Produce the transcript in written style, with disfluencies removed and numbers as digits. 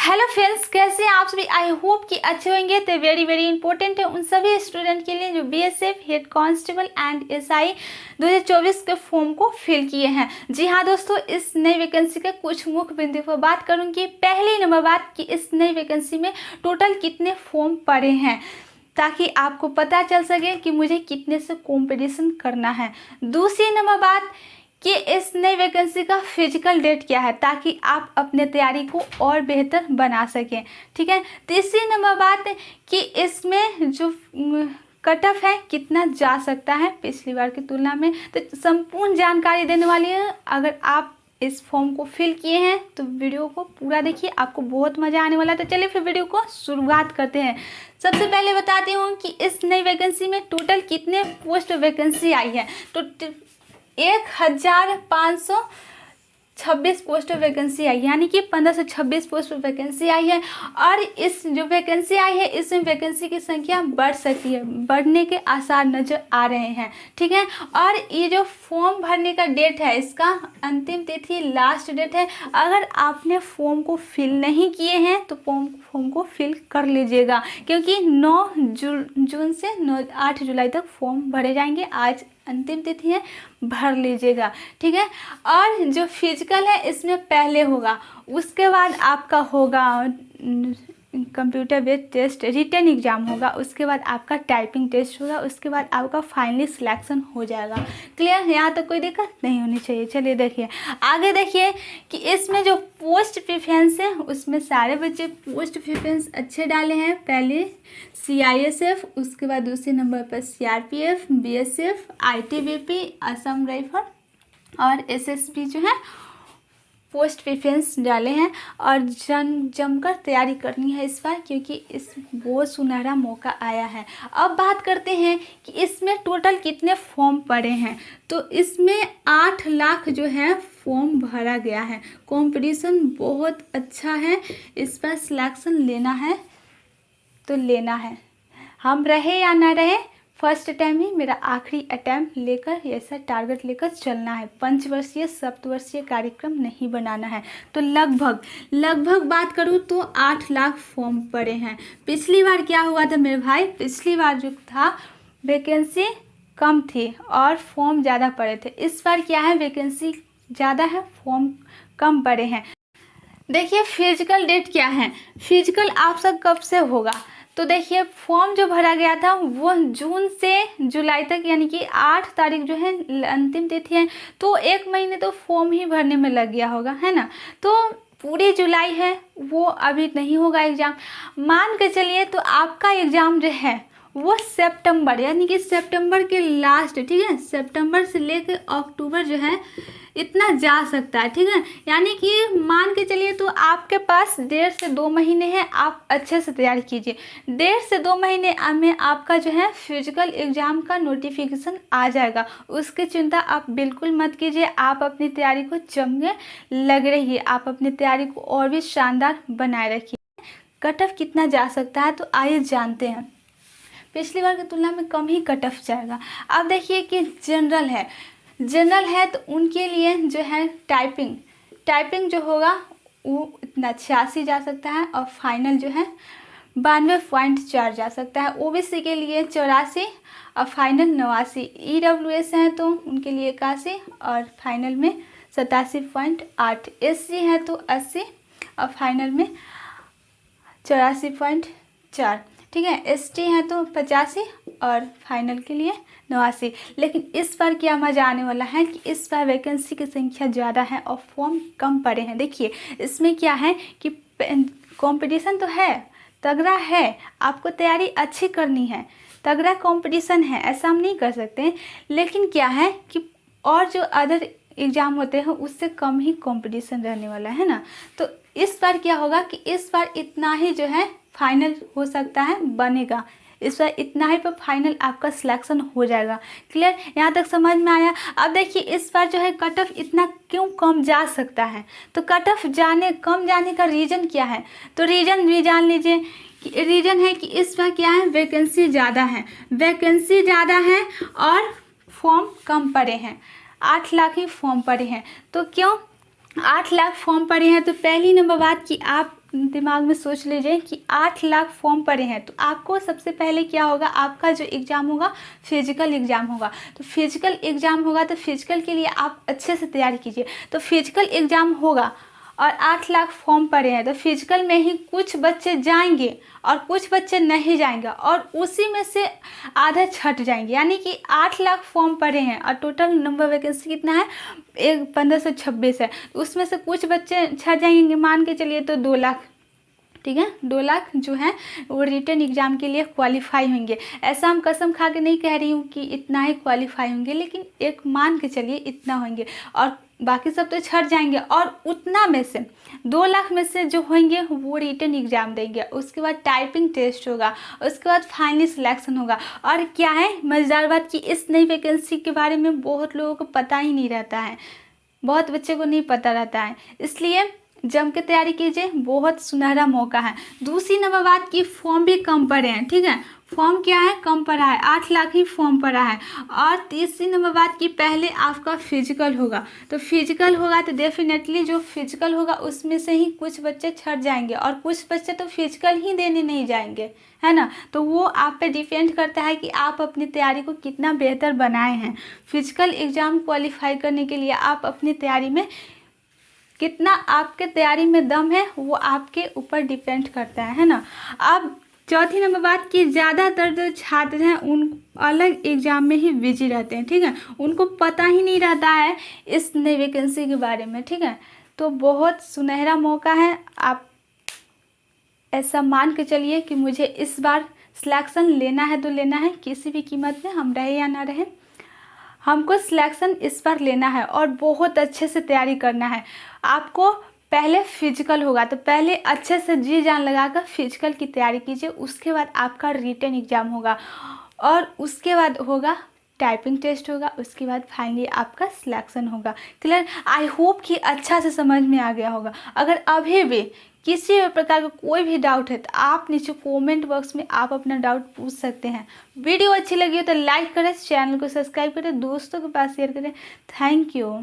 Hello friends, कैसे हैं आप सभी। आई होप कि अच्छे होंगे। तो वेरी इंपॉर्टेंट है उन सभी स्टूडेंट के लिए जो BSF head constable and SI 2024 के फॉर्म को फिल किए हैं। जी हाँ दोस्तों, इस नई वैकेंसी के कुछ मुख्य बिंदु पर बात करूंगी। पहली नंबर बात कि इस नई वैकेंसी में टोटल कितने फॉर्म पड़े हैं, ताकि आपको पता चल सके कि मुझे कितने से कंपटीशन करना है। दूसरी नंबर बात कि इस नई वैकेंसी का फिजिकल डेट क्या है, ताकि आप अपने तैयारी को और बेहतर बना सकें। ठीक है। तीसरी नंबर बात कि इसमें जो कट ऑफ है कितना जा सकता है पिछली बार की तुलना में, तो संपूर्ण जानकारी देने वाली है। अगर आप इस फॉर्म को फिल किए हैं तो वीडियो को पूरा देखिए, आपको बहुत मज़ा आने वाला है। तो चलिए फिर वीडियो को शुरुआत करते हैं। सबसे पहले बताती हूँ कि इस नई वैकेंसी में टोटल कितने पोस्ट वैकेंसी आई है। तो 1526 पोस्ट वैकेंसी आई, यानी कि 1526 पोस्ट वैकेंसी आई है। और इस जो वैकेंसी आई है, इसमें वैकेंसी की संख्या बढ़ सकती है, बढ़ने के आसार नज़र आ रहे हैं। ठीक है। और ये जो फॉर्म भरने का डेट है, इसका अंतिम तिथि लास्ट डेट है। अगर आपने फॉर्म को फिल नहीं किए हैं तो फॉर्म को फिल कर लीजिएगा, क्योंकि 9 जून से 8 जुलाई तक फॉर्म भरे जाएंगे। आज अंतिम तिथि है, भर लीजिएगा। ठीक है। और जो फिजिकल है इसमें पहले होगा, उसके बाद आपका होगा computer based test, written exam होगा, उसके बाद आपका टाइपिंग टेस्ट होगा, उसके बाद आपका फाइनली सिलेक्शन हो जाएगा। क्लियर, यहाँ तक कोई दिक्कत नहीं होनी चाहिए। चलिए देखिए आगे, देखिए कि इसमें जो पोस्ट प्रेफरेंस है उसमें सारे बच्चे पोस्ट प्रेफरेंस अच्छे डाले हैं। पहले CISF, उसके बाद दूसरे नंबर पर CRPF, BSF, ITBP, Assam rifle और SSB जो है पोस्ट प्रेफरेंस डाले हैं। और जमकर तैयारी करनी है इस बार, क्योंकि इस बहुत सुनहरा मौका आया है। अब बात करते हैं कि इसमें टोटल कितने फॉर्म पड़े हैं। तो इसमें 8 लाख जो है फॉर्म भरा गया है। कंपटीशन बहुत अच्छा है, इस पर सिलेक्शन लेना है तो लेना है। हम रहे या ना रहे, फर्स्ट टाइम ही मेरा आखिरी अटैम्प्ट लेकर ऐसा टारगेट लेकर चलना है। पंचवर्षीय सप्तवर्षीय कार्यक्रम नहीं बनाना है। तो लगभग बात करूँ तो 8 लाख फॉर्म पड़े हैं। पिछली बार क्या हुआ था मेरे भाई, पिछली बार जो था वैकेंसी कम थी और फॉर्म ज़्यादा पड़े थे। इस बार क्या है, वैकेंसी ज़्यादा है, फॉर्म कम पड़े हैं। देखिए फिजिकल डेट क्या है, फिजिकल आप सब कब से होगा। तो देखिए फॉर्म जो भरा गया था वो जून से जुलाई तक, यानी कि 8 तारीख जो है अंतिम तिथि है। तो 1 महीने तो फॉर्म ही भरने में लग गया होगा, है ना। तो पूरी जुलाई है, वो अभी नहीं होगा एग्ज़ाम। मान के चलिए तो आपका एग्ज़ाम जो है वो सितंबर, यानी कि सितंबर के लास्ट, ठीक है, सितंबर से लेकर अक्टूबर जो है इतना जा सकता है। ठीक है। यानी कि मान के चलिए तो आपके पास 1.5 से 2 महीने हैं। आप अच्छे से तैयारी कीजिए। 1.5 से 2 महीने में आपका जो है फिजिकल एग्ज़ाम का नोटिफिकेशन आ जाएगा। उसकी चिंता आप बिल्कुल मत कीजिए। आप अपनी तैयारी को जमने लग रहिए, आप अपनी तैयारी को और भी शानदार बनाए रखिए। कट ऑफ कितना जा सकता है, तो आइए जानते हैं। पिछली बार की तुलना में कम ही कट ऑफ जाएगा। अब देखिए कि जनरल है तो उनके लिए जो है टाइपिंग जो होगा वो इतना 86 जा सकता है, और फाइनल जो है 92.4 जा सकता है। OBC के लिए 84 और फाइनल 89। EWS हैं तो उनके लिए 81 और फाइनल में 87.8। SC है तो 80 और फाइनल में 84.4। ठीक है। ST है तो 85 और फाइनल के लिए 89। लेकिन इस बार क्या मज़ा आने वाला है कि इस बार वैकेंसी की संख्या ज़्यादा है और फॉर्म कम पड़े हैं। देखिए इसमें क्या है कि कंपटीशन तो है, तगड़ा है, आपको तैयारी अच्छी करनी है, तगड़ा कंपटीशन है, ऐसा हम नहीं कर सकते। लेकिन क्या है कि और जो अदर एग्ज़ाम होते हैं उससे कम ही कंपटीशन रहने वाला है ना। तो इस बार क्या होगा कि इस बार इतना ही जो है फाइनल हो सकता है बनेगा। इस बार इतना ही पर फाइनल आपका सिलेक्शन हो जाएगा। क्लियर, यहाँ तक समझ में आया। अब देखिए इस बार जो है कट ऑफ इतना क्यों कम जा सकता है, तो कट ऑफ कम जाने का रीज़न क्या है, तो रीज़न भी जान लीजिए। कि रीज़न है कि इस बार क्या है, वैकेंसी ज़्यादा है और फॉर्म कम पड़े हैं। 8 लाख ही फॉर्म पड़े हैं। तो क्यों 8 लाख फॉर्म पड़े हैं, तो पहली नंबर बात कि आप दिमाग में सोच लीजिए कि 8 लाख फॉर्म पड़े हैं, तो आपको सबसे पहले क्या होगा, आपका जो एग्ज़ाम होगा फिजिकल एग्ज़ाम होगा। तो फिजिकल एग्ज़ाम होगा तो फिजिकल के लिए आप अच्छे से तैयारी कीजिए। तो फिजिकल एग्ज़ाम होगा और 8 लाख फॉर्म पड़े हैं, तो फिजिकल में ही कुछ बच्चे जाएंगे और कुछ बच्चे नहीं जाएंगे और उसी में से आधे छट जाएंगे। यानी कि 8 लाख फॉर्म पड़े हैं और टोटल नंबर वैकेंसी कितना है, 1526 है। तो उसमें से कुछ बच्चे छट जाएंगे, मान के चलिए तो 2 लाख, ठीक है, 2 लाख जो है वो रिटन एग्ज़ाम के लिए क्वालिफाई होंगे। ऐसा हम कसम खा के नहीं कह रही हूँ कि इतना ही क्वालिफाई होंगे, लेकिन एक मान के चलिए इतना होंगे और बाकी सब तो छट जाएंगे। और उतना में से 2 लाख में से जो होंगे वो रिटन एग्ज़ाम देंगे, उसके बाद टाइपिंग टेस्ट होगा, उसके बाद फाइनली सिलेक्शन होगा। और क्या है मज़ेदार बात कि इस नई वैकेंसी के बारे में बहुत लोगों को पता ही नहीं रहता है, बहुत बच्चे को नहीं पता रहता है, इसलिए जम के तैयारी कीजिए, बहुत सुनहरा मौका है। दूसरी नंबर बात की फॉर्म भी कम पड़े हैं, ठीक है, फॉर्म क्या है कम पड़ा है, 8 लाख ही फॉर्म पड़ा है। और तीसरी नंबर बात की पहले आपका फिजिकल होगा, तो फिजिकल होगा तो डेफिनेटली जो फिजिकल होगा उसमें से ही कुछ बच्चे छट जाएंगे और कुछ बच्चे तो फिजिकल ही देने नहीं जाएंगे, है ना। तो वो आप पे डिपेंड करता है कि आप अपनी तैयारी को कितना बेहतर बनाए हैं। फिजिकल एग्ज़ाम क्वालिफाई करने के लिए आप अपनी तैयारी में कितना आपके तैयारी में दम है वो आपके ऊपर डिपेंड करता है ना। अब चौथी नंबर बात कि ज़्यादातर जो छात्र हैं उन अलग एग्ज़ाम में ही बिजी रहते हैं, ठीक है, उनको पता ही नहीं रहता है इस नई वैकेंसी के बारे में, ठीक है। तो बहुत सुनहरा मौका है, आप ऐसा मान के चलिए कि मुझे इस बार सिलेक्शन लेना है तो लेना है, किसी भी कीमत में, हम रहे या ना रहे हमको सिलेक्शन इस बार लेना है और बहुत अच्छे से तैयारी करना है। आपको पहले फिजिकल होगा तो पहले अच्छे से जी जान लगाकर फिजिकल की तैयारी कीजिए, उसके बाद आपका रिटन एग्ज़ाम होगा और उसके बाद होगा टाइपिंग टेस्ट होगा, उसके बाद फाइनली आपका सिलेक्शन होगा। क्लियर, आई होप कि अच्छा से समझ में आ गया होगा। अगर अभी भी किसी भी प्रकार का कोई भी डाउट है तो आप नीचे कमेंट बॉक्स में आप अपना डाउट पूछ सकते हैं। वीडियो अच्छी लगी हो तो लाइक करें, चैनल को सब्सक्राइब करें, दोस्तों के पास शेयर करें। Thank you.